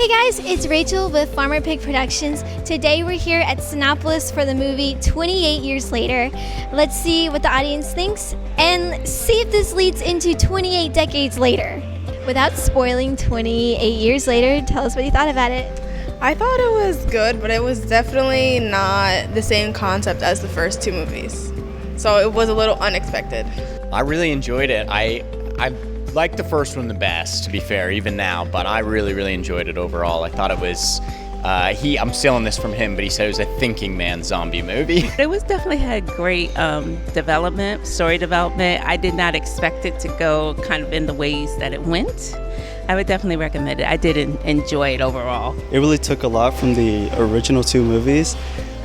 Hey guys, it's Rachel with Farmer Pig Productions. Today we're here at Sinopolis for the movie 28 Years Later. Let's see what the audience thinks and see if this leads into 28 decades later. Without spoiling 28 years later, tell us what you thought about it. I thought it was good, but it was definitely not the same concept as the first two movies. So it was a little unexpected. I really enjoyed it. I like the first one the best, to be fair, even now, but I really enjoyed it overall. I thought it was, I'm stealing this from him, but he said it was a thinking man zombie movie. It was definitely had great story development. I did not expect it to go kind of in the ways that it went. I would definitely recommend it. I did enjoy it overall. It really took a lot from the original two movies,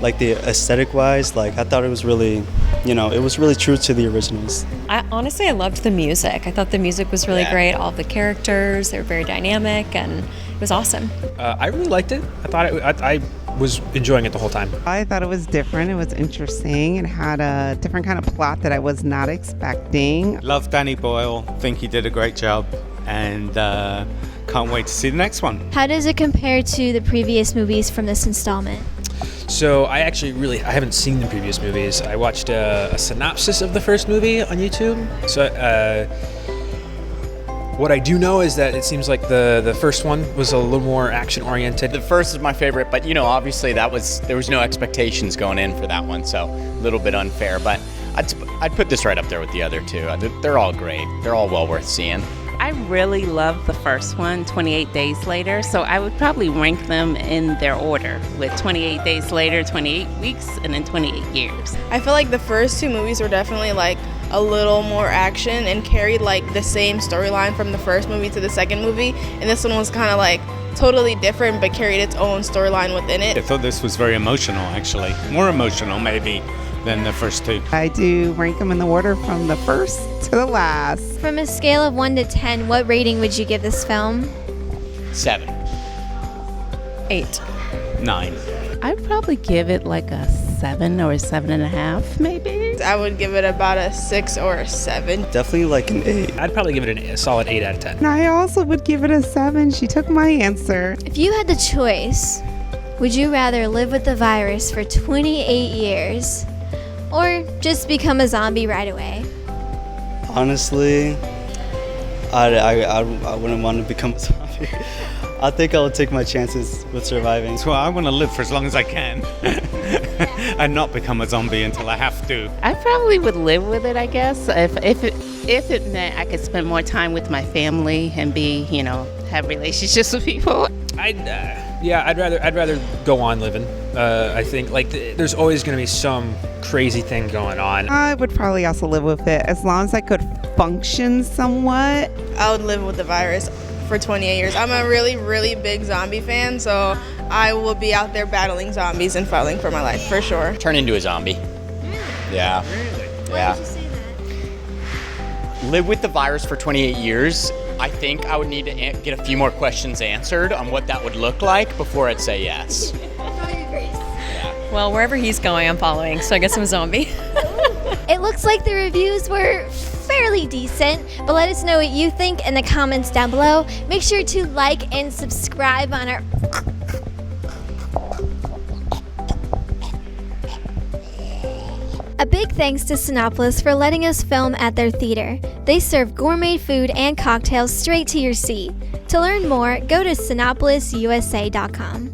like the aesthetic wise. Like I thought it was really, it was really true to the originals. I loved the music. I thought the music was really great. All of the characters, they were very dynamic, and it was awesome. I really liked it. I was enjoying it the whole time. I thought it was different. It was interesting. It had a different kind of plot that I was not expecting. Love Danny Boyle. Think he did a great job, and can't wait to see the next one. How does it compare to the previous movies from this installment? So I haven't seen the previous movies. I watched a synopsis of the first movie on YouTube. So what I do know is that it seems like the first one was a little more action oriented. The first is my favorite, but obviously there was no expectations going in for that one, so a little bit unfair. But I'd put this right up there with the other two. They're all great. They're all well worth seeing. I really loved the first one, 28 Days Later, so I would probably rank them in their order, with 28 Days Later, 28 Weeks, and then 28 Years. I feel like the first two movies were definitely like a little more action and carried like the same storyline from the first movie to the second movie, and this one was kind of like totally different but carried its own storyline within it. I thought this was very emotional, actually. More emotional, maybe, than the first two. I do rank them in the order from the first to the last. From a scale of 1 to 10, what rating would you give this film? 7. 8. 9. I'd probably give it like a 7 or a 7.5, maybe. I would give it about a 6 or a 7. Definitely like an 8. I'd probably give it a solid 8 out of 10. And I also would give it a 7. She took my answer. If you had the choice, would you rather live with the virus for 28 years or just become a zombie right away? Honestly, I wouldn't want to become a zombie. I think I would take my chances with surviving. So I want to live for as long as I can and not become a zombie until I have to. I probably would live with it, I guess, if it meant I could spend more time with my family and have relationships with people. I'd rather go on living. I think there's always going to be some crazy thing going on. I would probably also live with it as long as I could function somewhat. I would live with the virus for 28 years. I'm a really big zombie fan, so I will be out there battling zombies and fighting for my life, for sure. Turn into a zombie. Yeah. Why Yeah. did you say that? Live with the virus for 28 years. I think I would need to get a few more questions answered on what that would look like before I'd say yes. Well, wherever he's going, I'm following, so I guess I'm a zombie. It looks like the reviews were fairly decent, but let us know what you think in the comments down below. Make sure to like and subscribe on our... A big thanks to Sinopolis for letting us film at their theater. They serve gourmet food and cocktails straight to your seat. To learn more, go to sinopolisusa.com.